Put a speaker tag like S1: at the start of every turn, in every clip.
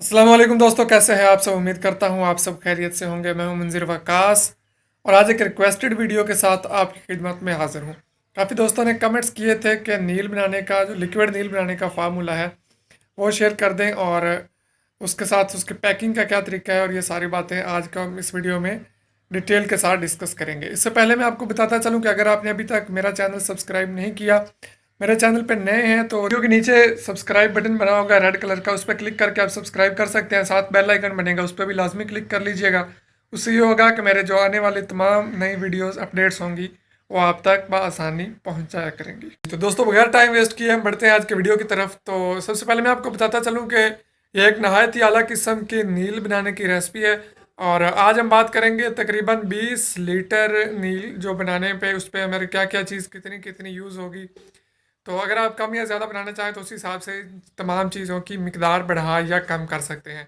S1: अस्सलाम वालेकुम दोस्तों, कैसे हैं आप सब। उम्मीद करता हूं आप सब खैरियत से होंगे। मैं हूं मंजिर वकास और आज एक रिक्वेस्टेड वीडियो के साथ आपकी खिदमत में हाजिर हूं। काफ़ी दोस्तों ने कमेंट्स किए थे कि नील बनाने का जो लिक्विड नील बनाने का फार्मूला है वो शेयर कर दें और उसके साथ उसकी पैकिंग का क्या तरीका है, और ये सारी बातें आज का हम इस वीडियो में डिटेल के साथ डिस्कस करेंगे। इससे पहले मैं आपको बताता चलूं कि अगर आपने अभी तक मेरा चैनल सब्सक्राइब नहीं किया, मेरे चैनल पे नए हैं, तो वीडियो के नीचे सब्सक्राइब बटन बना होगा रेड कलर का, उस पर क्लिक करके आप सब्सक्राइब कर सकते हैं। साथ बेल आइकन बनेगा, उस पर भी लाजमी क्लिक कर लीजिएगा। उससे ये होगा कि मेरे जो आने वाले तमाम नई वीडियोस अपडेट्स होंगी वो आप तक बआसानी पहुंच जाया करेंगी। तो दोस्तों, बगैर टाइम वेस्ट किए हम बढ़ते हैं आज के वीडियो की तरफ। तो सबसे पहले मैं आपको बताता चलूँ कि ये एक नहायत ही आला किस्म की नील बनाने की रेसिपी है। और आज हम बात करेंगे तकरीबन 20 लीटर नील जो बनाने पे, उस पर हमारे क्या क्या चीज़ कितनी कितनी यूज़ होगी। तो अगर आप कम या ज़्यादा बनाना चाहें तो उस हिसाब से तमाम चीज़ों की मिकदार बढ़ा या कम कर सकते हैं।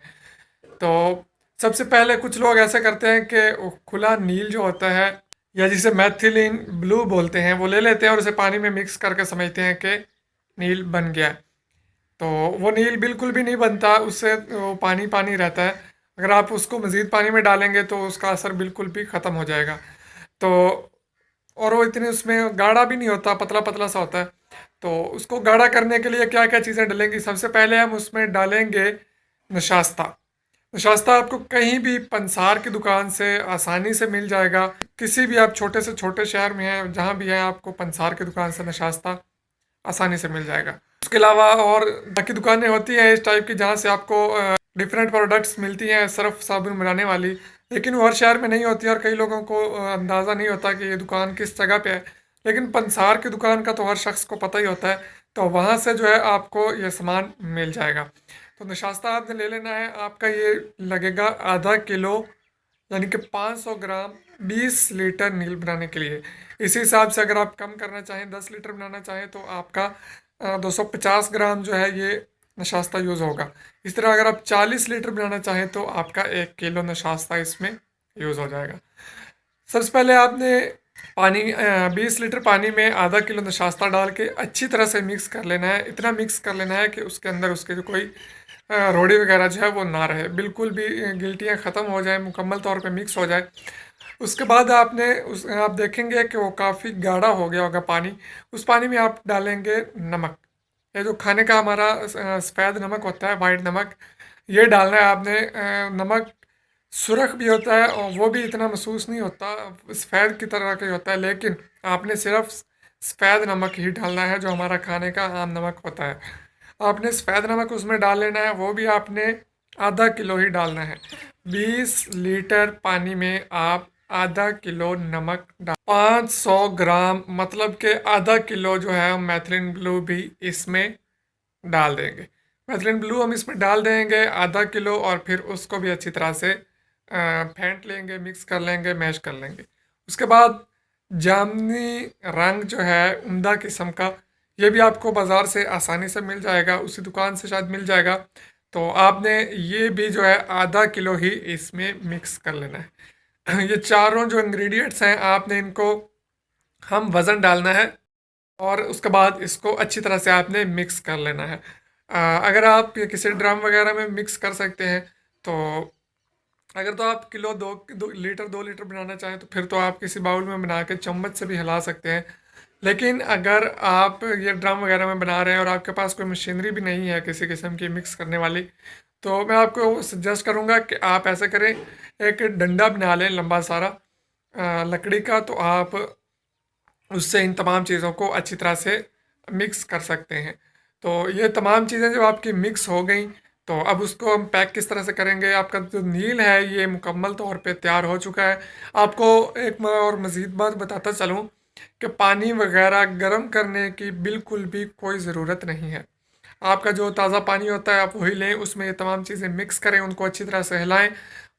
S1: तो सबसे पहले कुछ लोग ऐसा करते हैं कि वो खुला नील जो होता है, या जिसे मैथिलीन ब्लू बोलते हैं, वो ले लेते हैं और उसे पानी में मिक्स करके समझते हैं कि नील बन गया है। तो वो नील बिल्कुल भी नहीं बनता, उससे वो पानी पानी रहता है। अगर आप उसको मज़ीद पानी में डालेंगे तो उसका असर बिल्कुल भी ख़त्म हो जाएगा। तो और वो इतने उसमें गाढ़ा भी नहीं होता, पतला पतला सा होता है। तो उसको गाढ़ा करने के लिए क्या क्या चीज़ें डलेंगी, सबसे पहले हम उसमें डालेंगे नशास्ता। नशास्ता आपको कहीं भी पंसार की दुकान से आसानी से मिल जाएगा। किसी भी आप छोटे से छोटे शहर में हैं, जहाँ भी हैं, आपको पंसार की दुकान से नशास्ता आसानी से मिल जाएगा। उसके अलावा और बाकी दुकानें होती हैं इस टाइप की, जहाँ से आपको डिफरेंट प्रोडक्ट्स मिलती हैं सर्फ साबुन बनाने वाली, लेकिन वो हर शहर में नहीं होती और कई लोगों को अंदाज़ा नहीं होता कि ये दुकान किस जगह पे है। लेकिन पंसार की दुकान का तो हर शख्स को पता ही होता है, तो वहाँ से जो है आपको ये सामान मिल जाएगा। तो नशास्ता आपने ले लेना है, आपका ये लगेगा आधा किलो, यानी कि 500 ग्राम 20 लीटर नील बनाने के लिए। इसी हिसाब से अगर आप कम करना चाहें, 10 लीटर बनाना चाहें, तो आपका 250 ग्राम जो है ये नशास्ता यूज़ होगा। इस तरह अगर आप 40 लीटर बनाना चाहें तो आपका 1 किलो नशास्ता इसमें यूज़ हो जाएगा। सबसे पहले आपने 20 लीटर पानी में आधा किलो नशास्ता डाल के अच्छी तरह से मिक्स कर लेना है। इतना मिक्स कर लेना है कि उसके अंदर उसके जो कोई रोड़ी वगैरह जो है वो ना रहे, बिल्कुल भी गिल्टियाँ ख़त्म हो जाए, मुकम्मल तौर पे मिक्स हो जाए। उसके बाद आप देखेंगे कि वो काफ़ी गाढ़ा हो गया होगा पानी। उस पानी में आप डालेंगे नमक। ये जो खाने का हमारा सफ़ेद नमक होता है, वाइट नमक, ये डालना है आपने। नमक सुरख भी होता है और वो भी इतना महसूस नहीं होता, सफ़ेद की तरह का ही होता है, लेकिन आपने सिर्फ सफ़ेद नमक ही डालना है जो हमारा खाने का आम नमक होता है। आपने सफ़ेद नमक उसमें डाल लेना है, वो भी आपने आधा किलो ही डालना है। 20 लीटर पानी में आप आधा किलो नमक डाल, 500 ग्राम मतलब कि आधा किलो जो है हम मैथिलीन ब्लू भी इसमें डाल देंगे। मैथिलीन ब्लू हम इसमें डाल देंगे आधा किलो, और फिर उसको भी अच्छी तरह से फेंट लेंगे, मिक्स कर लेंगे, मैश कर लेंगे। उसके बाद जामुनी रंग जो है उम्दा किस्म का, ये भी आपको बाज़ार से आसानी से मिल जाएगा, उसी दुकान से शायद मिल जाएगा। तो आपने ये भी जो है आधा किलो ही इसमें मिक्स कर लेना है। ये चारों जो इंग्रेडिएंट्स हैं आपने इनको हम वज़न डालना है, और उसके बाद इसको अच्छी तरह से आपने मिक्स कर लेना है। अगर आप ये किसी ड्रम वगैरह में मिक्स कर सकते हैं तो, अगर तो आप किलो 2 लीटर बनाना चाहें तो फिर तो आप किसी बाउल में बना के चम्मच से भी हिला सकते हैं। लेकिन अगर आप ये ड्रम वगैरह में बना रहे हैं और आपके पास कोई मशीनरी भी नहीं है किसी किस्म की मिक्स करने वाली, तो मैं आपको सजेस्ट करूँगा कि आप ऐसा करें, एक डंडा बना लें लंबा सारा लकड़ी का, तो आप उससे इन तमाम चीज़ों को अच्छी तरह से मिक्स कर सकते हैं। तो ये तमाम चीज़ें जब आपकी मिक्स हो गई, तो अब उसको हम पैक किस तरह से करेंगे। आपका जो नील है ये मुकम्मल तौर पे तैयार हो चुका है। आपको एक मैं और मज़ीद बात बताता चलूँ कि पानी वगैरह गर्म करने की बिल्कुल भी कोई ज़रूरत नहीं है। आपका जो ताज़ा पानी होता है आप वही लें, उसमें ये तमाम चीज़ें मिक्स करें, उनको अच्छी तरह से हिलाएं,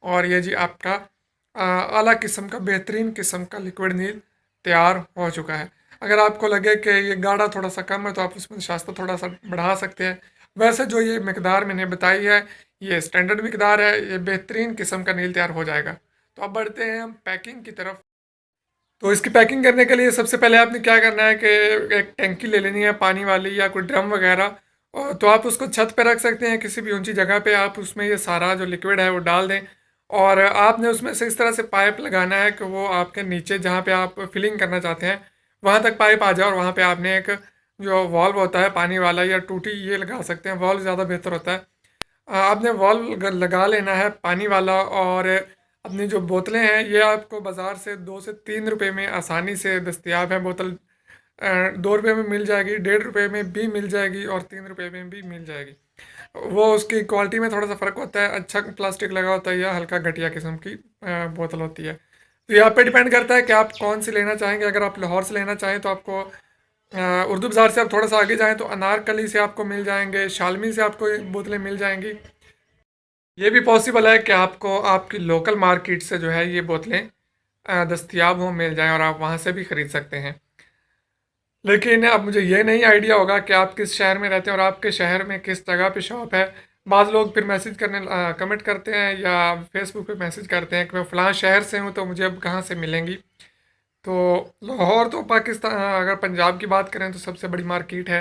S1: और ये जी आपका आला किस्म का बेहतरीन किस्म का लिक्विड नील तैयार हो चुका है। अगर आपको लगे कि ये गाढ़ा थोड़ा सा कम है तो आप उसमें शास्ता थोड़ा सा बढ़ा सकते हैं। वैसे जो ये मकदार मैंने बताई है ये स्टैंडर्ड मकदार है, ये बेहतरीन किस्म का नील तैयार हो जाएगा। तो अब बढ़ते हैं हम पैकिंग की तरफ। तो इसकी पैकिंग करने के लिए सबसे पहले आपने क्या करना है कि एक टंकी ले लेनी है पानी वाली या कोई ड्रम वगैरह, तो आप उसको छत पे रख सकते हैं, किसी भी ऊंची जगह पे आप उसमें ये सारा जो लिक्विड है वो डाल दें। और आपने उसमें से इस तरह से पाइप लगाना है कि वो आपके नीचे जहाँ पे आप फिलिंग करना चाहते हैं वहाँ तक पाइप आ जाए, और वहाँ पे आपने एक जो वॉल्व होता है पानी वाला या टूटी ये लगा सकते हैं, वॉल्व ज़्यादा बेहतर होता है। आपने वॉल्व लगा लेना है पानी वाला। और अपनी जो बोतलें हैं ये आपको बाज़ार से 2 से 3 रुपए में आसानी से दस्तयाब है। बोतल 2 रुपये में मिल जाएगी, 1.5 रुपये में भी मिल जाएगी और 3 रुपये में भी मिल जाएगी। वो उसकी क्वालिटी में थोड़ा सा फ़र्क होता है, अच्छा प्लास्टिक लगा होता है या हल्का घटिया किस्म की बोतल होती है। तो ये आप पे डिपेंड करता है कि आप कौन सी लेना चाहेंगे। अगर आप लाहौर से लेना चाहें तो आपको उर्दू बाज़ार से आप थोड़ा सा आगे जाएं तो अनारकली से आपको मिल जाएंगे, शालमी से आपको ये बोतलें मिल जाएंगी। ये भी पॉसिबल है कि आपको आपकी लोकल मार्केट से जो है ये बोतलें दस्तयाब हों, मिल जाएं और आप वहाँ से भी ख़रीद सकते हैं। लेकिन अब मुझे ये नहीं आइडिया होगा कि आप किस शहर में रहते हैं और आपके शहर में किस जगह पे शॉप है। बाज़ लोग फिर मैसेज करने कमेंट करते हैं या फेसबुक पे मैसेज करते हैं कि मैं फ़लाँ शहर से हूँ तो मुझे अब कहाँ से मिलेंगी। तो लाहौर तो पाकिस्तान, अगर पंजाब की बात करें तो सबसे बड़ी मार्केट है,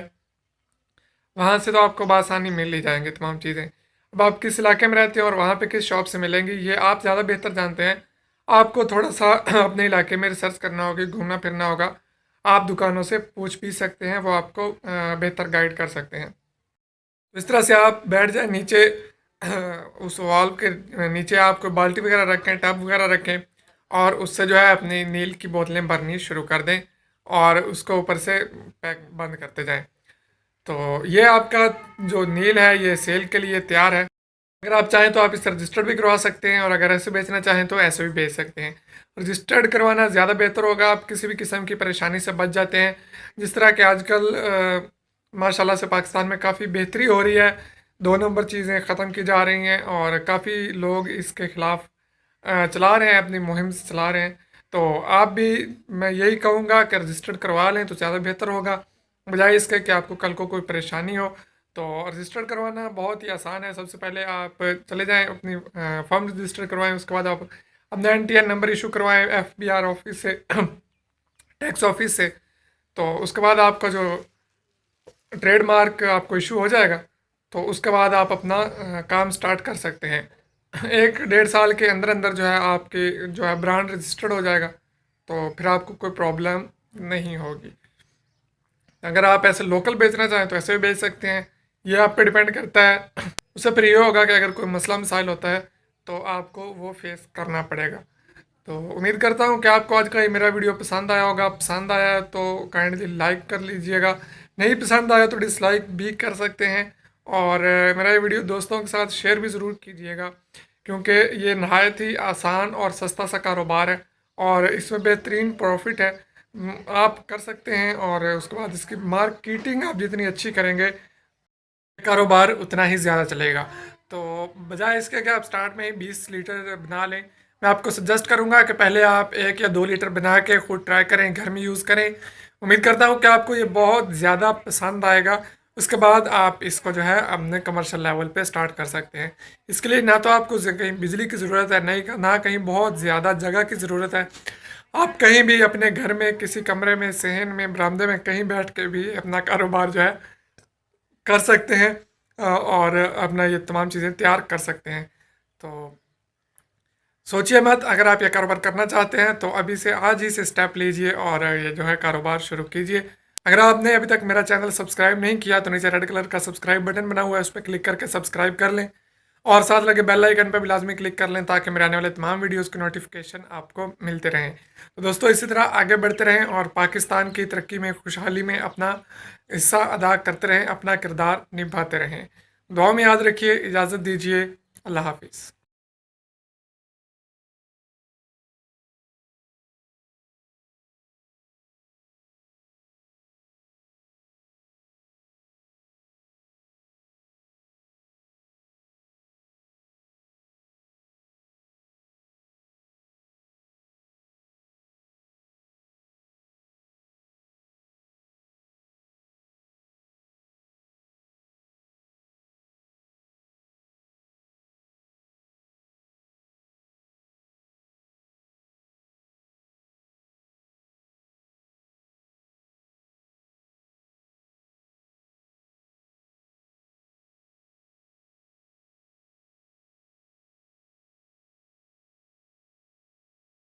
S1: वहाँ से तो आपको बआसानी मिल ही जाएंगे तमाम चीज़ें। अब आप किस इलाके में रहते हैं और वहाँ पे किस शॉप से मिलेंगी ये आप ज़्यादा बेहतर जानते हैं। आपको थोड़ा सा अपने इलाके में रिसर्च करना होगी, घूमना फिरना होगा। आप दुकानों से पूछ भी सकते हैं, वो आपको बेहतर गाइड कर सकते हैं। तो इस तरह से आप बैठ जाए नीचे, उस वॉल के नीचे आप कोई बाल्टी वगैरह रखें, टब वगैरह रखें और उससे जो है अपनी नील की बोतलें भरनी शुरू कर दें और उसको ऊपर से पैक बंद करते जाएं। तो ये आपका जो नील है ये सेल के लिए तैयार है। अगर आप चाहें तो आप इसे रजिस्टर्ड भी करवा सकते हैं और अगर ऐसे बेचना चाहें तो ऐसे भी बेच सकते हैं। रजिस्टर्ड करवाना ज़्यादा बेहतर होगा, आप किसी भी किस्म की परेशानी से बच जाते हैं। जिस तरह के आजकल माशाल्लाह से पाकिस्तान में काफ़ी बेहतरी हो रही है, 2 नंबर चीज़ें ख़त्म की जा रही हैं और काफ़ी लोग इसके ख़िलाफ़ चला रहे हैं, अपनी मुहिम चला रहे हैं। तो आप भी, मैं यही कहूँगा कि रजिस्टर्ड करवा लें तो ज़्यादा बेहतर होगा, बजाय इसके कि आपको कल को कोई परेशानी हो। तो रजिस्टर करवाना बहुत ही आसान है। सबसे पहले आप चले जाएं अपनी फॉर्म रजिस्टर करवाएं, उसके बाद आप अपना NTN नंबर इशू करवाएं FBR ऑफिस से, टैक्स ऑफिस से। तो उसके बाद आपका जो ट्रेडमार्क आपको इशू हो जाएगा तो उसके बाद आप अपना काम स्टार्ट कर सकते हैं। 1 डेढ़ साल के अंदर अंदर जो है आपके जो है ब्रांड रजिस्टर्ड हो जाएगा, तो फिर आपको कोई प्रॉब्लम नहीं होगी। अगर आप ऐसे लोकल बेचना चाहें तो ऐसे भी बेच सकते हैं, ये आप पे डिपेंड करता है। उससे फिर ये होगा कि अगर कोई मसला मसाइल होता है तो आपको वो फेस करना पड़ेगा। तो उम्मीद करता हूँ कि आपको आज का ये मेरा वीडियो पसंद आया होगा। पसंद आया है तो काइंडली लाइक कर लीजिएगा, नहीं पसंद आया तो डिसलाइक भी कर सकते हैं। और मेरा ये वीडियो दोस्तों के साथ शेयर भी ज़रूर कीजिएगा, क्योंकि ये नहायत ही आसान और सस्ता सा कारोबार है और इसमें बेहतरीन प्रॉफिट है। आप कर सकते हैं और उसके बाद इसकी मार्केटिंग आप जितनी अच्छी करेंगे कारोबार उतना ही ज़्यादा चलेगा। तो बजाय इसके कि आप स्टार्ट में ही 20 लीटर बना लें, मैं आपको सजेस्ट करूंगा कि पहले आप 1 या 2 लीटर बना के खुद ट्राई करें, घर में यूज़ करें। उम्मीद करता हूं कि आपको ये बहुत ज़्यादा पसंद आएगा। उसके बाद आप इसको जो है अपने कमर्शियल लेवल पे स्टार्ट कर सकते हैं। इसके लिए ना तो आपको कहीं बिजली की ज़रूरत है, नहीं ना कहीं बहुत ज़्यादा जगह की ज़रूरत है। आप कहीं भी अपने घर में किसी कमरे में, सहन में, बरामदे में कहीं बैठ के भी अपना कारोबार जो है कर सकते हैं और अपना ये तमाम चीज़ें तैयार कर सकते हैं। तो सोचिए मत, अगर आप ये कारोबार करना चाहते हैं तो अभी से आज ही से स्टेप लीजिए और ये जो है कारोबार शुरू कीजिए। अगर आपने अभी तक मेरा चैनल सब्सक्राइब नहीं किया तो नीचे रेड कलर का सब्सक्राइब बटन बना हुआ है, उस पर क्लिक करके सब्सक्राइब कर लें और साथ लगे बेल आइकन पर भी लाजमी क्लिक कर लें ताकि मेरे आने वाले तमाम वीडियोस की नोटिफिकेशन आपको मिलते रहें। तो दोस्तों इसी तरह आगे बढ़ते रहें और पाकिस्तान की तरक्की में, खुशहाली में अपना हिस्सा अदा करते रहें, अपना किरदार निभाते रहें। दुआ में याद रखिए, इजाज़त दीजिए, अल्लाह हाफिज़।